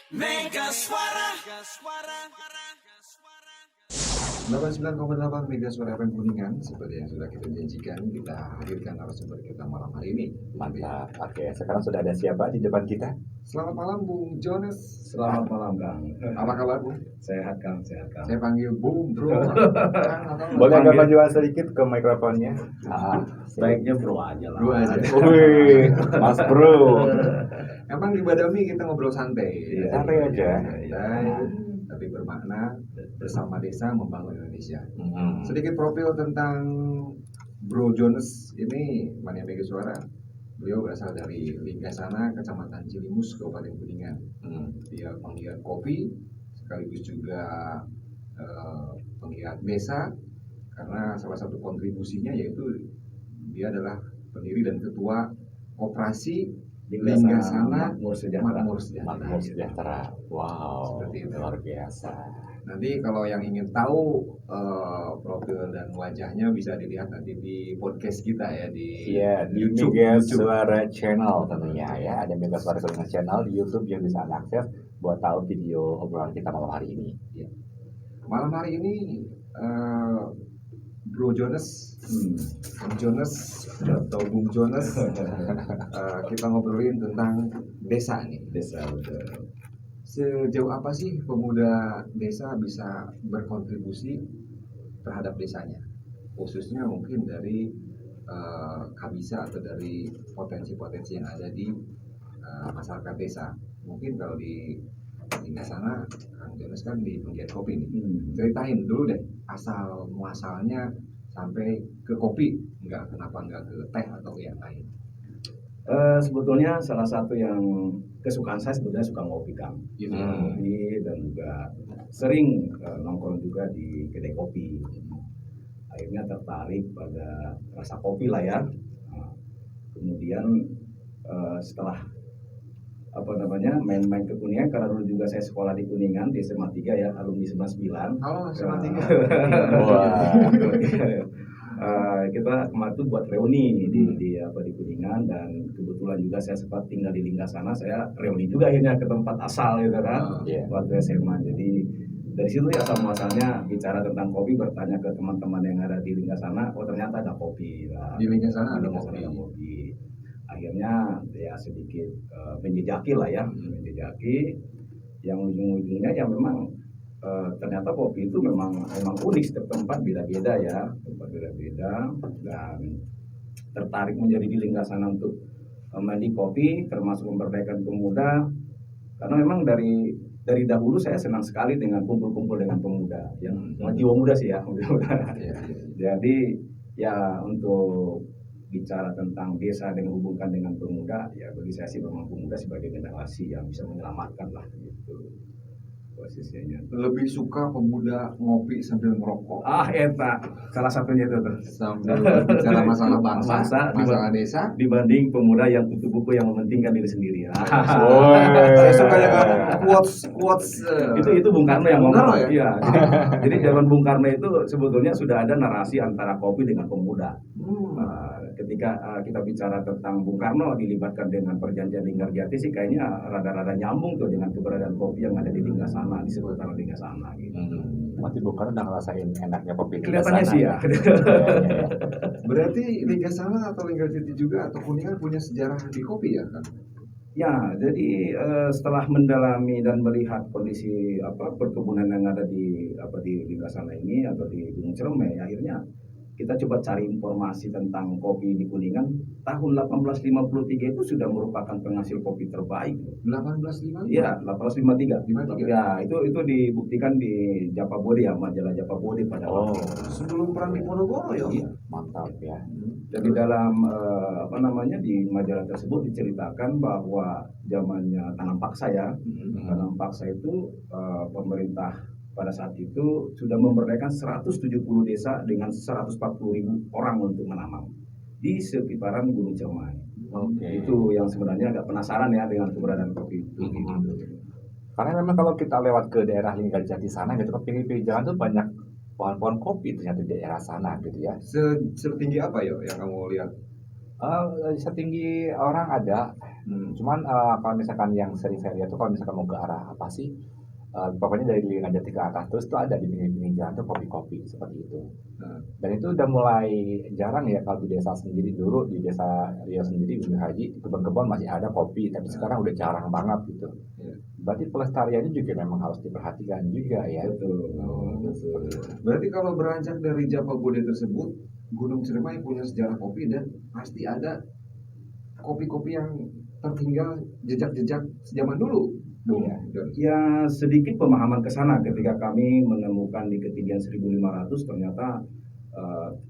Mega Suara. 89,8 Mega Suara FM Kuningan. Seperti yang sudah kita janjikan, kita hadirkan narasumber kita malam hari ini. Mantap. Oke, sekarang sudah ada siapa di depan kita? Selamat malam Bung Jonas. Selamat malam Kang. Apa kabar Bung? Sehat Kang, sehat Kang. Saya panggil Bung Bro. Boleh agak majuan sedikit ke mikrofonnya? Baiknya bro aja lah. Bro aja. Wih, Mas Bro. Emang di Badami kita ngobrol santai. Iya, santai aja. Santai, tapi bermakna bersama desa membangun Indonesia. Hmm. Sedikit profil tentang Bro Jonas ini Mania Mega Suara. Beliau berasal dari Linggasana, Kecamatan Cilimus, Kabupaten Kuningan. Dia penggiat kopi, sekaligus juga penggiat desa, karena salah satu kontribusinya yaitu dia adalah pendiri dan ketua koperasi Linggasana Makmur Sejahtera. Makmur Sejahtera. Wow, Seperti itu. luar biasa. Nanti kalau yang ingin tahu profil dan wajahnya bisa dilihat nanti di podcast kita ya di Iya, di YouTube. Mega Suara Channel tentunya ya. Ada Mega Suara Kuningan Channel di YouTube yang bisa Anda akses buat tahu video obrolan kita malam hari ini. Malam hari ini Bro Jonas, Bung Jonas atau Bung Jonas, kita ngobrolin tentang desa nih. Desa betul. Sejauh apa sih pemuda desa bisa berkontribusi terhadap desanya, khususnya mungkin dari kabisa atau dari potensi-potensi yang ada di masyarakat desa. Mungkin kalau di tinggal sana, Kang Jonas kan di penggiat kopi nih. Ceritain dulu deh asal muasalnya sampai ke kopi, kenapa nggak ke teh atau yang lain? Sebetulnya salah satu yang kesukaan saya sebetulnya suka ngopi Kang. Gitu. Ngopi dan juga sering nongkrong juga di kedai kopi. Akhirnya tertarik pada rasa kopi lah ya. Nah, kemudian setelah main-main ke Kuningan, karena dulu juga saya sekolah di Kuningan di SMA 3 ya, alumni 99. Halo, SMA 3. Kita kemarin tuh buat reuni di Kuningan, dan kebetulan juga saya sempat tinggal di Linggasana, saya reuni juga akhirnya ke tempat asal gitu kan, waktu SMA. Jadi dari situ ya asal muasalnya bicara tentang kopi, bertanya ke teman-teman yang ada di Linggasana, oh ternyata ada kopi. Di Linggasana ada Linggasana kopi. Akhirnya ya sedikit menjejaki lah ya, menjejaki yang ujung-ujungnya ya memang ternyata kopi itu memang unik, setiap tempat beda-beda ya, dan tertarik menjadi di Linggasana untuk mandi kopi, termasuk memberdayakan pemuda, karena memang dari dahulu saya senang sekali dengan kumpul-kumpul dengan pemuda yang jiwa muda sih ya. Jadi ya untuk bicara tentang desa dengan hubungkan dengan pemuda, ya bagi saya sih memang pemuda sebagai generasi yang bisa menyelamatkan lah gitu posisinya. Lebih suka pemuda ngopi sambil merokok. Eta salah satunya itu tuh. Sambil bicara masalah bangsa, masalah desa, dibanding pemuda yang tutup buku yang mementingkan diri sendiri. Saya suka dengan quotes itu Bung Karno yang Bung Karno ngomong. ya? Iya. Jadi zaman Bung Karno itu sebetulnya sudah ada narasi antara kopi dengan pemuda. Ketika kita bicara tentang Bung Karno dilibatkan dengan perjanjian Linggarjati sih kayaknya rada-rada nyambung tuh dengan keberadaan kopi yang ada di Linggasana, di seputaran Linggasana gitu. Masih bukan udah ngerasain enaknya kopi di Kelihatannya sana. sih ya. Berarti Linggasana atau Linggarjati juga atau Kuningan punya sejarah di kopi ya kan? Ya, jadi setelah mendalami dan melihat kondisi perkebunan yang ada di Linggasana ini atau di Gunung Ciremai, akhirnya kita coba cari informasi tentang kopi di Kuningan. Tahun 1853 itu sudah merupakan penghasil kopi terbaik. 1853? Iya, 1853. 53. Ya, itu dibuktikan di Japabode ya, majalah Japabode pada waktu itu. Sebelum perang di Ponorogo ya? Iya. Mantap ya. Dan di dalam di majalah tersebut diceritakan bahwa zamannya tanam paksa ya, tanam paksa itu pemerintah pada saat itu sudah memberdayakan 170 desa dengan 140.000 orang untuk menanam di sekitaran Gunung Ciremai. Itu yang sebenarnya agak penasaran ya dengan keberadaan kopi itu. Karena memang kalau kita lewat ke daerah Linggarjati sana gitu, ke pinggir-pinggir jalan tuh banyak pohon-pohon kopi ternyata di daerah sana gitu ya. Setinggi apa ya yang kamu lihat? Setinggi orang ada Cuman kalau misalkan yang sering saya lihat tuh kalau misalkan mau ke arah apa sih, pokoknya dari Linggarjati ke atas terus tuh ada di pinggir-pinggir jalan tuh kopi-kopi seperti itu. Nah, Dan itu udah mulai jarang ya kalau di desa sendiri. Dulu di desa Riau sendiri, Gunung Haji, di kebun-kebun masih ada kopi, tapi sekarang udah jarang banget gitu. iya. Berarti pelestariannya juga memang harus diperhatikan juga ya. Betul. Oh, Betul. berarti kalau beranjak dari Japagode tersebut, Gunung Ciremai punya sejarah kopi dan pasti ada kopi-kopi yang tertinggal jejak-jejak zaman dulu. Bung Iya. Jones. Ya sedikit pemahaman ke sana ketika kami menemukan di ketinggian 1.500 ternyata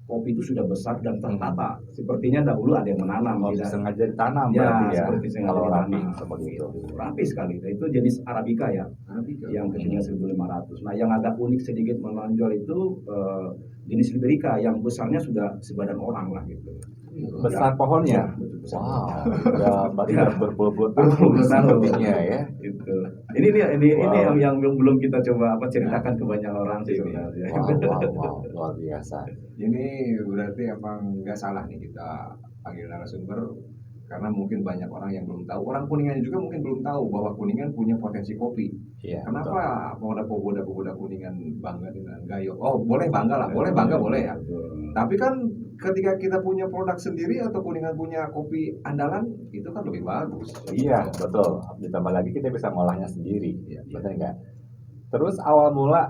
kopi itu sudah besar dan tertata. Sepertinya dahulu ada yang menanam, Oh, tidak. sengaja ditanam Ya, berarti ya. seperti sengaja Kalau rapi ditanam. seperti itu. Rapi sekali. Nah, itu jenis Arabica ya, Arabica. yang ketinggian 1.500. Nah, yang agak unik sedikit menonjol itu jenis Liberica yang besarnya sudah sebadan orang lah gitu. Besar pohonnya. Ya, betul, besar Wow, pohonnya. udah berarti Ya. udah berpuluh-puluh Berpuluh tahun tahun. sepertinya ya. Gitu. Ini Wow. yang belum kita coba ceritakan ke banyak orang sih sebenarnya. Wow, luar biasa. Ini berarti emang nggak salah nih kita panggil narasumber karena mungkin banyak orang yang belum tahu. Orang Kuningan juga mungkin belum tahu bahwa Kuningan punya potensi kopi. Iya. Kenapa pemuda-pemuda Kuningan bangga dengan Gayo? Oh, boleh bangga lah, boleh bangga boleh ya. Betul. Tapi kan ketika kita punya produk sendiri atau Kuningan punya kopi andalan, itu kan lebih bagus. Iya, betul. Ditambah lagi kita bisa ngolahnya sendiri. Iya. Betul nggak? Terus awal mula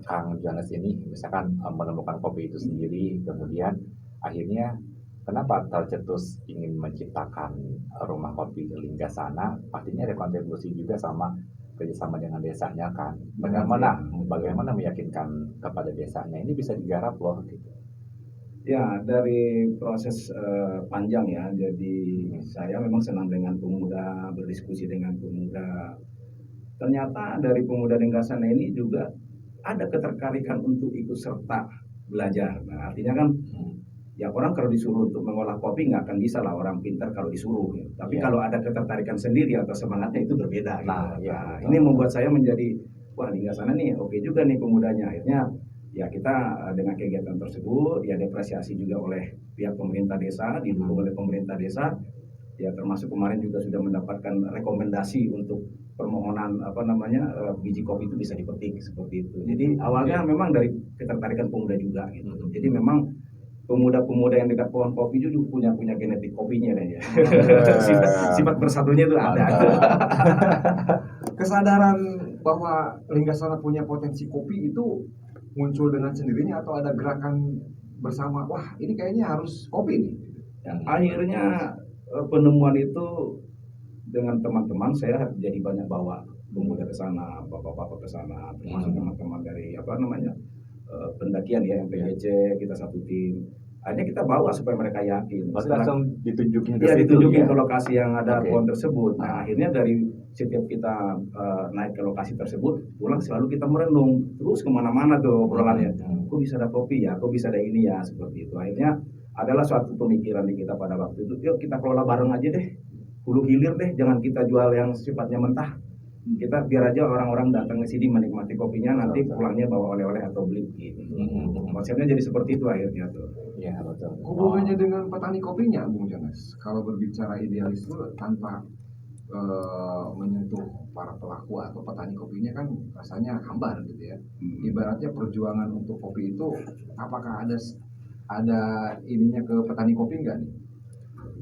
Kang Jonas ini misalkan menemukan kopi itu sendiri, kemudian akhirnya kenapa tercetus ingin menciptakan rumah kopi Linggasana? Pastinya ada kontribusi juga sama kerjasama dengan desanya kan. Bagaimana meyakinkan kepada desanya ini bisa digarap loh gitu. Ya, dari proses panjang ya. Jadi saya memang senang dengan pemuda, berdiskusi dengan pemuda. Ternyata dari pemuda Linggasana ini juga ada ketertarikan untuk ikut serta belajar. Nah, artinya kan ya orang kalau disuruh untuk mengolah kopi nggak akan bisa lah orang pintar kalau disuruh. Gitu. Tapi Iya. kalau ada ketertarikan sendiri atau semangatnya itu berbeda. Nah, Gitu. iya, Nah, betul. ini membuat saya menjadi wah Linggasana nih oke juga nih pemudanya. Akhirnya ya kita dengan kegiatan tersebut ya diapresiasi juga oleh pihak pemerintah desa, didukung oleh pemerintah desa. Ya termasuk kemarin juga sudah mendapatkan rekomendasi untuk permohonan biji kopi itu bisa dipetik seperti itu. Jadi awalnya memang dari ketertarikan pemuda juga gitu. Jadi memang pemuda-pemuda yang dekat pohon kopi itu juga punya genetik kopinya kayaknya. Sifat bersatunya itu ada. Kesadaran bahwa Linggasana punya potensi kopi itu muncul dengan sendirinya atau ada gerakan bersama, wah ini kayaknya harus kopi nih. Ya, akhirnya penemuan itu dengan teman-teman saya jadi banyak bawa pemuda ke sana, bapak-bapak ke sana, termasuk teman-teman dari pendakian ya MPGC, kita satu tim. Akhirnya kita bawa supaya mereka yakin. Berarti langsung ditunjukin ke Iya, situ ditunjukin ya? ke lokasi yang ada Oke. pohon tersebut. Nah, akhirnya dari setiap kita naik ke lokasi tersebut, pulang selalu kita merenung. Terus kemana-mana tuh obrolannya. Kok bisa ada kopi ya? Kok bisa ada ini ya? Seperti itu. Akhirnya adalah suatu pemikiran di kita pada waktu itu. Yuk kita kelola bareng aja deh. Hulu hilir deh. Jangan kita jual yang sifatnya mentah. Kita biar aja orang-orang datang ke sini menikmati kopinya, nanti pulangnya bawa oleh-oleh atau beli gitu. Konsepnya jadi seperti itu akhirnya tuh. Iya, betul. Hubungannya dengan petani kopinya, Bung Jonas. Kalau berbicara idealisme tanpa menyentuh para pelaku atau petani kopinya kan rasanya hambar gitu ya. Ibaratnya perjuangan untuk kopi itu, apakah ada ininya ke petani kopi enggak nih?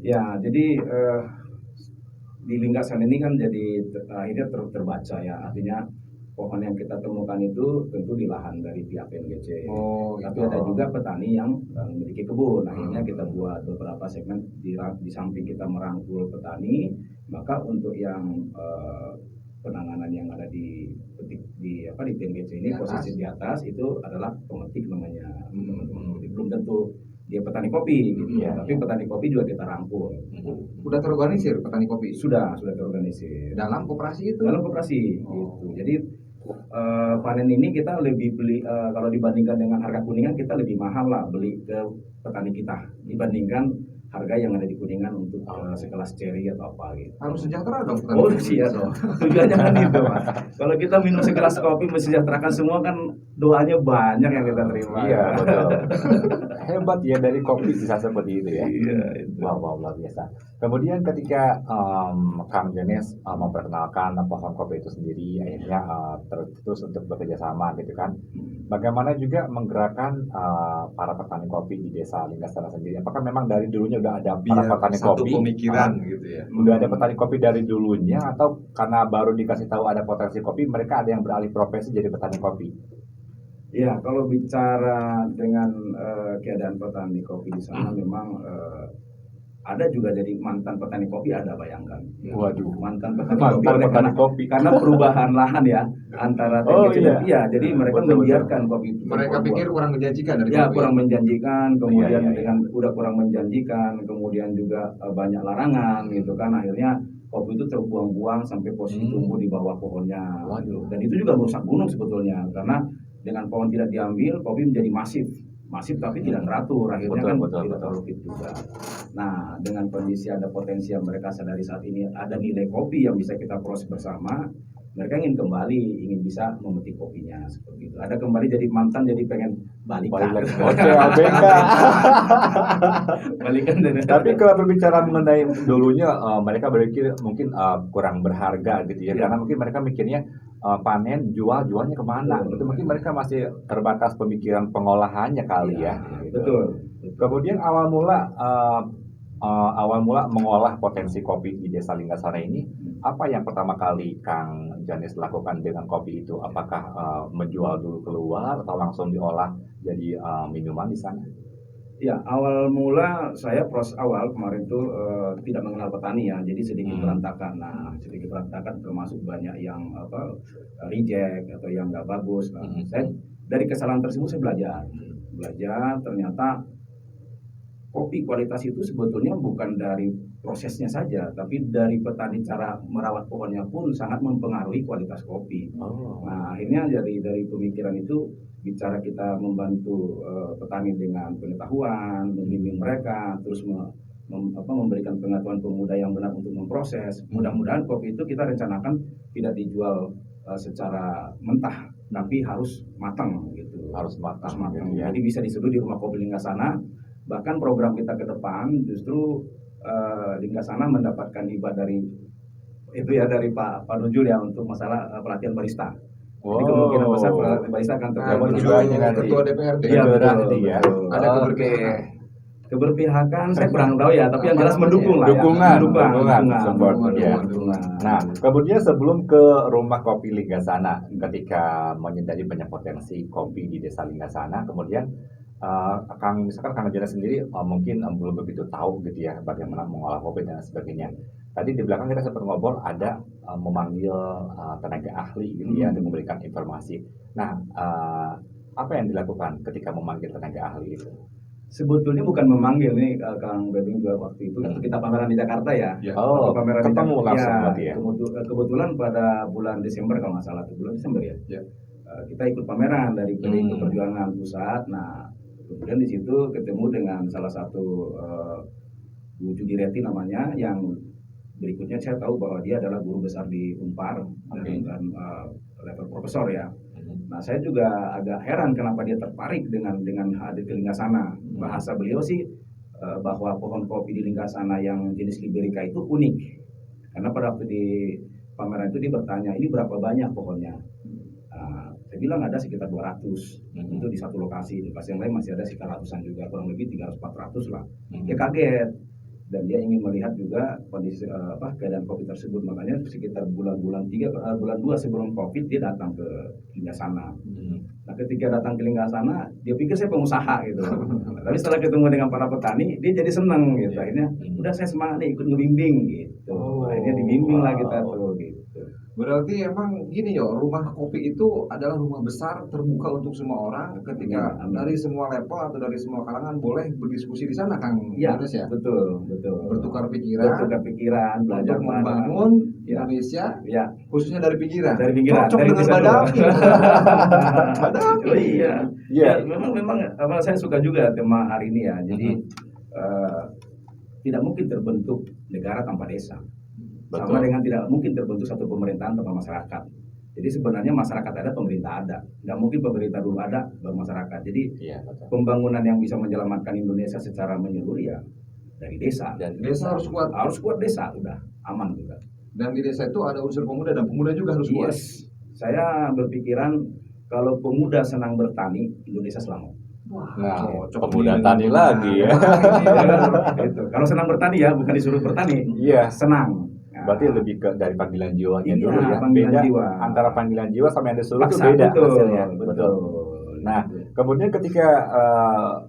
Ya, jadi di Linggasana ini kan jadi akhirnya terbaca ya, artinya pohon yang kita temukan itu tentu di lahan dari pihak PNGC. Tapi ada juga petani yang memiliki kebun. Akhirnya kita buat beberapa segmen di samping kita merangkul petani, maka untuk yang penanganan yang ada di PNGC ini posisi di atas itu adalah pemetik namanya. Belum tentu dia petani kopi gitu. Tapi petani kopi juga kita rangkul. Udah terorganisir petani kopi? Sudah terorganisir. Dalam koperasi itu? Dalam koperasi gitu. Jadi panen ini kita lebih beli kalau dibandingkan dengan harga Kuningan kita lebih mahal lah beli ke petani kita dibandingkan harga yang ada di Kuningan. Kuningan untuk sekelas cherry atau apa gitu. Harus sejahtera dong. Oh iya dong. Tujuannya kan itu, Mas. Kalau kita minum segelas kopi mensejahterakan semua kan doanya banyak yang kita terima. Iya, betul. Hebat ya, dari kopi bisa seperti itu ya. Iya, itu. Wow, luar biasa. Kemudian ketika Kang Jones memperkenalkan pohon kopi itu sendiri, akhirnya terus untuk bekerja sama gitu kan. Bagaimana juga menggerakkan para petani kopi di desa Linggasana sendiri? Apakah memang dari dulunya udah ada para Biar petani satu kopi? pemikiran gitu ya. Udah ada petani kopi dari dulunya, atau karena baru dikasih tahu ada potensi kopi, mereka ada yang beralih profesi jadi petani kopi? Ya, kalau bicara dengan keadaan petani kopi di sana memang ada juga jadi mantan petani kopi, ada, bayangkan. Waduh. Mantan petani Mantan kopi, petani kopi. karena perubahan lahan ya antara Oh, kecil dan iya, jadi mereka Betul, membiarkan kopi itu Mereka berbuah. pikir kurang menjanjikan dari Ya, kopi. kurang menjanjikan, kemudian Iya. dengan udah kurang menjanjikan, kemudian juga banyak larangan gitu kan, akhirnya kopi itu terbuang-buang sampai posisi tumbuh di bawah pohonnya. Waduh. Dan itu juga merusak gunung sebetulnya, karena dengan pohon tidak diambil, kopi menjadi masif tapi tidak teratur, akhirnya kan tidak produktif juga. Nah, dengan kondisi ada potensi yang mereka sadari saat ini ada nilai kopi yang bisa kita proses bersama, mereka ingin kembali, ingin bisa memetik kopinya seperti itu. Ada kembali jadi mantan, jadi pengen balikan. Balik lagi. Oke, ABK. Balikan dengan. Tapi kalau berbicara mengenai dulunya, mereka berpikir mungkin kurang berharga gitu ya, Iya. karena mungkin mereka mikirnya panen, jualnya kemana? Betul. Itu mungkin mereka masih terbatas pemikiran pengolahannya kali ya. Gitu. Betul. Kemudian awal mula mengolah potensi kopi di Desa Linggasana ini, apa yang pertama kali Kang Jones lakukan dengan kopi itu? Apakah menjual dulu keluar atau langsung diolah jadi minuman di sana? Ya, awal mula saya proses awal kemarin tuh tidak mengenal petani ya, jadi sedikit berantakan. Nah, sedikit berantakan termasuk banyak yang reject atau yang nggak bagus. Nah, saya dari kesalahan tersebut saya belajar ternyata kopi kualitas itu sebetulnya bukan dari prosesnya saja, tapi dari petani, cara merawat pohonnya pun sangat mempengaruhi kualitas kopi. Nah, akhirnya dari pemikiran itu, bicara kita membantu petani dengan pengetahuan, membimbing mereka, terus memberikan pengetahuan pemuda yang benar untuk memproses. Mudah-mudahan kopi itu kita rencanakan tidak dijual secara mentah, tapi harus matang gitu. Harus matang. Gitu, ya. Jadi bisa diseduh di rumah kopi Linggasana. Bahkan program kita ke depan justru Linggasana mendapatkan hibah dari Pak Nujul ya, untuk masalah pelatihan barista. Jadi kemungkinan besar pelatihan barista akan terjadi. Ketua DPRD. Iya, betul, ya. betul. Ada keberpihakan. Keberpihakan saya kurang tahu ya, tapi yang jelas mendukung lah. Dukungan, Support, ya. dukungan. Nah, kemudian sebelum ke rumah kopi Linggasana, ketika menyadari banyak potensi kopi di Desa Linggasana, kemudian misalkan Kang Jones sendiri mungkin belum begitu tahu gitu ya bagaimana mengolah kopi dan sebagainya. Tadi di belakang kita sempat ngobrol, ada memanggil tenaga ahli gitu ya untuk memberikan informasi. Nah, apa yang dilakukan ketika memanggil tenaga ahli itu? Sebetulnya bukan memanggil nih, Kang Bebing juga waktu itu kita pameran di Jakarta ya. Oh, pameran ketemu langsung berarti ya. Kebetulan pada bulan Desember kalau nggak salah, bulan Desember ya. Ya. Kita ikut pameran dari PDI Perjuangan Pusat. Nah, kemudian di situ ketemu dengan salah satu Bu Judireti namanya, yang berikutnya saya tahu bahwa dia adalah guru besar di Unpar dan level profesor ya. Nah, saya juga agak heran kenapa dia tertarik dengan hadir ke Linggasana. Bahasa beliau sih bahwa pohon kopi di Linggasana yang jenis Liberica itu unik. Karena pada waktu di pameran itu dia bertanya, ini berapa banyak pohonnya? Saya bilang ada sekitar 200 itu di satu lokasi. Di lokasi yang lain masih ada sekitar ratusan juga, kurang lebih 300-400 lah. Dia kaget. Dan dia ingin melihat juga kondisi keadaan kopi tersebut, makanya sekitar bulan 2 sebelum Covid dia datang ke Linggasana. Nah, ketika datang ke Linggasana dia pikir saya pengusaha gitu. Tapi setelah ketemu dengan para petani dia jadi senang gitu. Akhirnya udah saya semangat nih ikut ngebimbing gitu. Akhirnya dibimbing lah kita tuh gitu. Berarti emang gini ya, rumah kopi itu adalah rumah besar terbuka untuk semua orang, ketika dari semua level atau dari semua kalangan boleh berdiskusi di sana, Kang Jones ya. Betul. Bertukar pikiran, belajar untuk membangun Indonesia, ya, khususnya dari pikiran. dari Cocok dengan Badawi. Badawi. Oh iya. Ya, memang saya suka juga tema hari ini ya. Jadi tidak mungkin terbentuk negara tanpa desa. Betul. Sama dengan tidak mungkin terbentuk satu pemerintahan tanpa masyarakat. Jadi sebenarnya masyarakat ada, pemerintah ada. Nggak mungkin pemerintah dulu ada, baru masyarakat. Jadi Iya, betul. pembangunan yang bisa menyelamatkan Indonesia secara menyeluruh ya dari desa. Dan Desa harus kuat. Harus kuat desa, udah aman juga. Dan di desa itu ada unsur pemuda dan pemuda juga harus kuat. Yes, saya berpikiran kalau pemuda senang bertani, Indonesia selamat. Nah, cocok pemuda nih tani dengan lagi ya. Gitu. Kalau senang bertani ya, bukan disuruh bertani. Iya. Senang. Berarti lebih ke dari panggilan jiwanya Iya, dulu ya. panggilan Beda jiwa. antara panggilan jiwa sama yang disuruh itu Paksa, beda betul, hasilnya. betul. Nah, kemudian ketika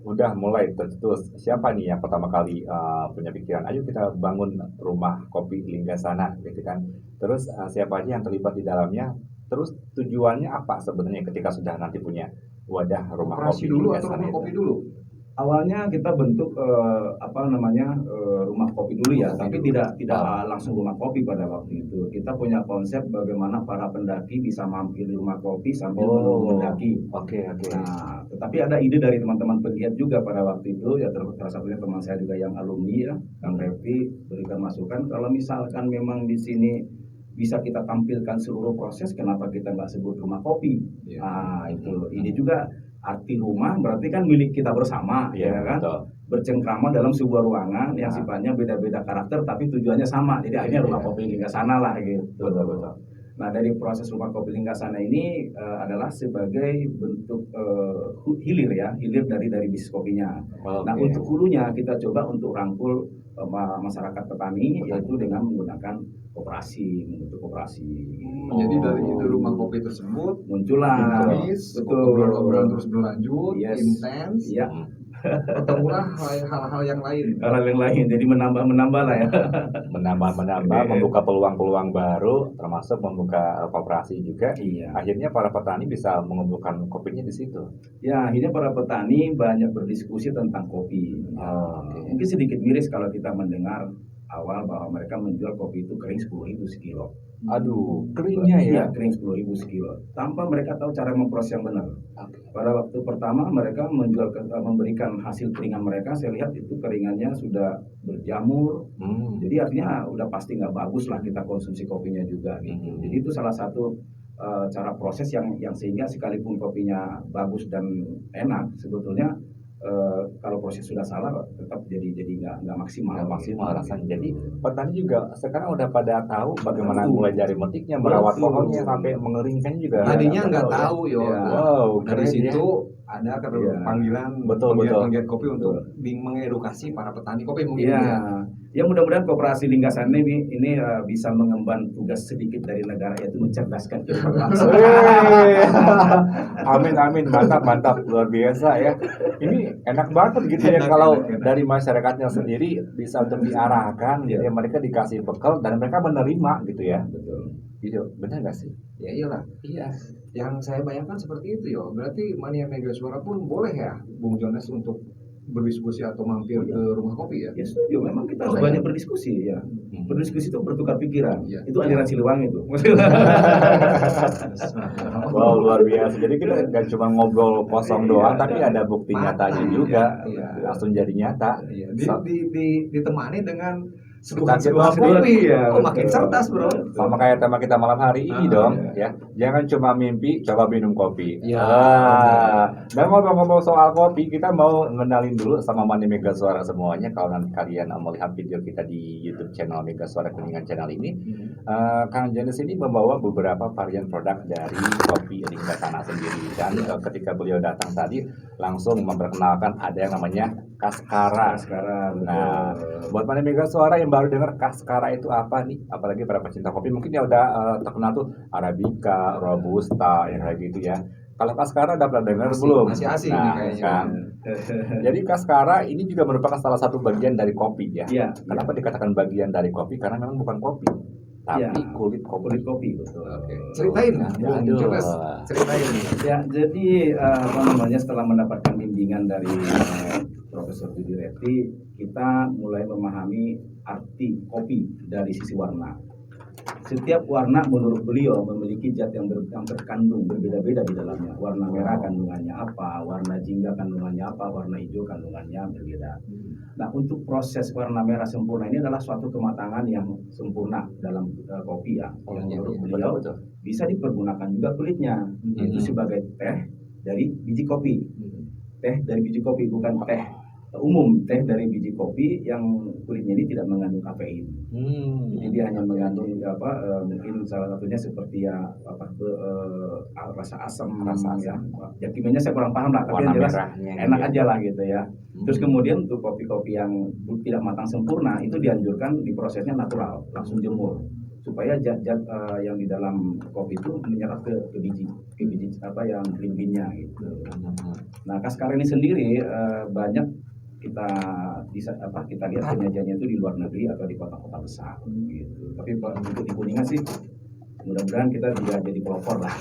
udah mulai tercetus, siapa nih yang pertama kali punya pikiran, ayo kita bangun rumah kopi Linggasana gitu kan. Terus siapa aja yang terlibat di dalamnya? Terus tujuannya apa sebenarnya ketika sudah nanti punya wadah rumah Koperasi kopi dulu atau Linggasana rumah itu? kopi dulu? Awalnya kita bentuk rumah kopi dulu ya, Kopi tapi dulu. tidak langsung rumah kopi pada waktu itu. Kita punya konsep bagaimana para pendaki bisa mampir di rumah kopi sambil menunggu mendaki. Oke. Nah, tetapi ada ide dari teman-teman pegiat juga pada waktu itu, ya salah satunya teman saya juga yang alumni ya, Kang Revi, berikan masukan kalau misalkan memang di sini bisa kita tampilkan seluruh proses, kenapa kita nggak sebut rumah kopi? Iya. Nah, itu ini juga arti rumah berarti kan milik kita bersama, Iya, ya kan? betul. Bercengkrama dalam sebuah ruangan yang sifatnya beda-beda karakter, tapi tujuannya sama. Jadi akhirnya rumah kopi Linggasana lah gitu. Betul. Nah, dari proses rumah kopi Linggasana ini adalah sebagai bentuk hilir dari bisnis kopinya. Nah, Oke. untuk hulunya kita coba untuk rangkul masyarakat petani, yaitu dengan menggunakan membentuk koperasi. Jadi dari itu rumah kopi tersebut Muncullah, dinamis, betul. obrolan terus berlanjut, Yes. intens, Iya, ketemulah hal-hal yang lain. hal yang lain. Jadi menambah lah ya. Menambah, membuka peluang-peluang baru, termasuk membuka koperasi juga. Iya. Akhirnya para petani bisa mengumpulkan kopinya di situ. Ya, akhirnya para petani banyak berdiskusi tentang kopi. Oke. Mungkin sedikit miris kalau kita mendengar awal bahwa mereka menjual kopi itu kering 10.000 sekilo. Aduh, keringnya ya. Iya, kering 10.000 sekilo. Tanpa mereka tahu cara memproses yang benar. Oke. Pada waktu pertama mereka memberikan hasil keringan mereka, saya lihat itu keringannya sudah berjamur. Jadi artinya udah pasti nggak bagus lah kita konsumsi kopinya juga gitu. Jadi itu salah satu cara proses yang sehingga sekalipun kopinya bagus dan enak, sebetulnya kalau proses sudah salah tetap jadi nggak maksimal. Nggak maksimal gitu. rasanya. Jadi petani juga sekarang udah pada tahu bagaimana Betul. mulai dari metiknya, merawat Betul. pohonnya sampai mengeringkannya juga. Tadinya nggak betul, tahu yo. ya. Wow, Dari keren situ ya. ada Iya. panggilan Betul. penggiat kopi untuk mengedukasi para petani kopi mungkin Iya. ya. Ya mudah-mudahan koperasi Linggasana ini bisa mengemban tugas sedikit dari negara, yaitu mencerdaskan kehidupan bangsa. Wey. Amin, mantap, luar biasa ya. Ini enak banget gitu ya Enak, kalau enak. dari masyarakatnya sendiri bisa untuk diarahkan, gitu ya, mereka dikasih bekal dan mereka menerima gitu ya. Betul. Gitu, benar nggak sih? Ya iyalah. Iya. Yang saya bayangkan seperti itu yo. Berarti Mania Mega Suara pun boleh ya, Bung Jonas untuk berdiskusi atau mampir ke rumah kopi ya. Ya setuju, memang kita harus Boleh. banyak berdiskusi ya. Berdiskusi itu bertukar pikiran. Iya. Itu aliran Siliwangi itu. Wow, luar biasa. Jadi kita nggak cuma ngobrol kosong doang, tapi ada bukti nyatanya juga. Iya. Langsung jadi nyata. Iya. So- ditemani dengan Seduhan seduhan kopi ya. Oh, makin betul. cerdas bro. Sama kayak tema kita malam hari ini dong, iya. ya. Jangan cuma mimpi, coba minum kopi. Iya. Dan ngomong-ngomong soal kopi, kita mau ngenalin dulu sama Mani Mega Suara semuanya. Kalau nanti kalian melihat video kita di YouTube channel Mega Suara Kuningan channel ini, Kang Jonas ini membawa beberapa varian produk dari kopi Linggasana sendiri. Dan ketika beliau datang tadi, langsung memperkenalkan ada yang namanya Kaskara. Sekarang. Nah, buat Mani Mega Suara yang baru dengar Kaskara itu apa nih? Apalagi para pecinta kopi mungkin ya udah terkenal tuh Arabica, Robusta, yang kayak gitu ya. Kalau Kaskara udah pernah dengar belum? Masih asing Nah, nih kayaknya. kan. Jadi Kaskara ini juga merupakan salah satu bagian dari kopi ya. Iya. Kenapa dikatakan bagian dari kopi? Karena memang bukan kopi, tapi Iya. kulit kopi. Kulit kopi, betul. Oke. Ceritain Bung Aduh. Jonas. Ceritain. Ya, jadi setelah mendapatkan bimbingan dari Profesor Budi Repti, kita mulai memahami arti kopi dari sisi warna. Setiap warna menurut beliau memiliki zat yang terkandung berbeda-beda di dalamnya. Warna merah kandungannya apa, warna jingga kandungannya apa, warna hijau kandungannya berbeda. Nah, untuk proses warna merah sempurna ini adalah suatu kematangan yang sempurna dalam kopi ya. Yang menurut beliau betul. bisa dipergunakan juga kulitnya, yaitu sebagai teh dari biji kopi. Teh dari biji kopi, bukan teh umum, teh dari biji kopi yang kulitnya ini tidak mengandung kafein. Jadi dia hanya mengandung mungkin salah satunya seperti ya rasa asam, ya. Ya kimianya saya kurang paham lah, tapi Warna yang jelas merahnya enak gitu ya. aja lah gitu ya. Terus kemudian untuk kopi-kopi yang tidak matang sempurna itu dianjurkan diprosesnya natural, langsung jemur supaya zat-zat yang di dalam kopi itu menyerap ke biji yang green bean-nya gitu. Nah, Kaskar ini sendiri banyak kita lihat penyajiannya itu di luar negeri atau di kota-kota besar gitu. Tapi untuk di Kuningan sih mudah-mudahan kita juga jadi pelopor lah.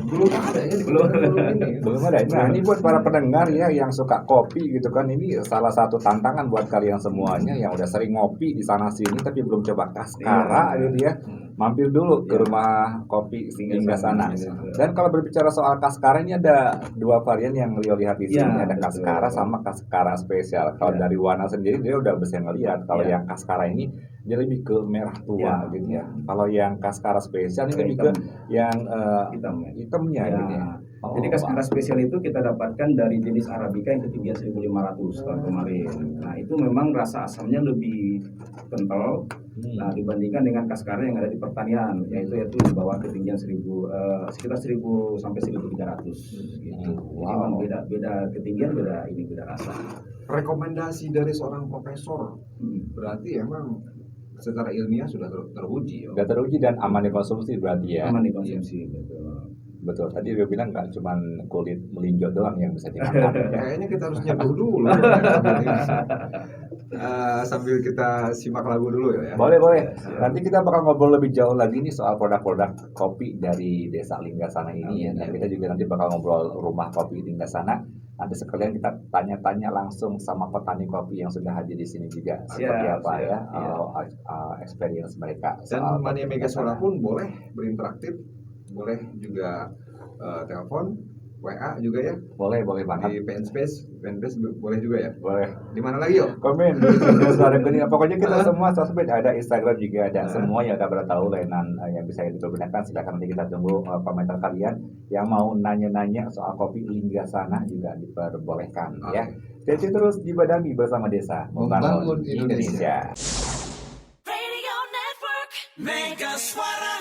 Belum ada ya di ini. Belum ada. Nah, ini buat para pendengar ya yang suka kopi gitu kan, ini salah satu tantangan buat kalian semuanya yang udah sering ngopi di sana sini tapi belum coba Kaskara gitu ya. Mampir dulu ke rumah kopi Lingga Sana. Dan kalau berbicara soal Kaskara ini ada dua varian yang Rio lihat di sini, ada Kaskara sama Kaskara spesial. Kalau dari warna sendiri dia udah bisa ngelihat. Kalau yang Kaskara ini dia lebih ke merah tua gitu ya. Kalau yang Kaskara spesial ini lebih ke yang hitamnya gitu ya. Jadi Kaskara spesial itu kita dapatkan dari jenis Arabica yang ketinggian 1500 tahun kemarin. Nah, itu memang rasa asamnya lebih kental. Nah, dibandingkan dengan Kaskara yang ada di pertanian, yaitu di bawah ketinggian sekitar 1000 sampai 1300 gitu. Jadi memang beda ketinggian, beda rasa. Rekomendasi dari seorang profesor berarti emang secara ilmiah sudah teruji. Sudah teruji dan aman dikonsumsi berarti ya. Aman dikonsumsi, betul. Tadi dia bilang nggak cuma kulit melinjo doang yang bisa dimakan. Kayaknya kita harus nyeduh dulu. Sambil kita simak lagu dulu ya. Boleh. Nanti kita bakal ngobrol lebih jauh lagi nih soal produk-produk kopi dari Desa Lingga Sana ini ya. Dan kita juga nanti bakal ngobrol rumah kopi Lingga Sana. Nanti sekalian kita tanya-tanya langsung sama petani kopi yang sudah hadir di sini juga seperti apa ya experience mereka. Dan Mania Mega Suara pun boleh berinteraktif, boleh juga telepon, WA juga ya. Boleh banget. Di Fanspace boleh juga ya. Boleh. Di mana lagi yuk? Komen di Suara Kuningan. Pokoknya kita semua sosmed ada, Instagram juga ada. Semua yang udah tahu layanan yang bisa dipergunakan. Silakan nanti kita tunggu komentar kalian yang mau nanya-nanya soal kopi Lingga Sana juga diperbolehkan ya. Stay tune terus di Badami bersama Desa Membangun Indonesia. Radio Network Mega Suara.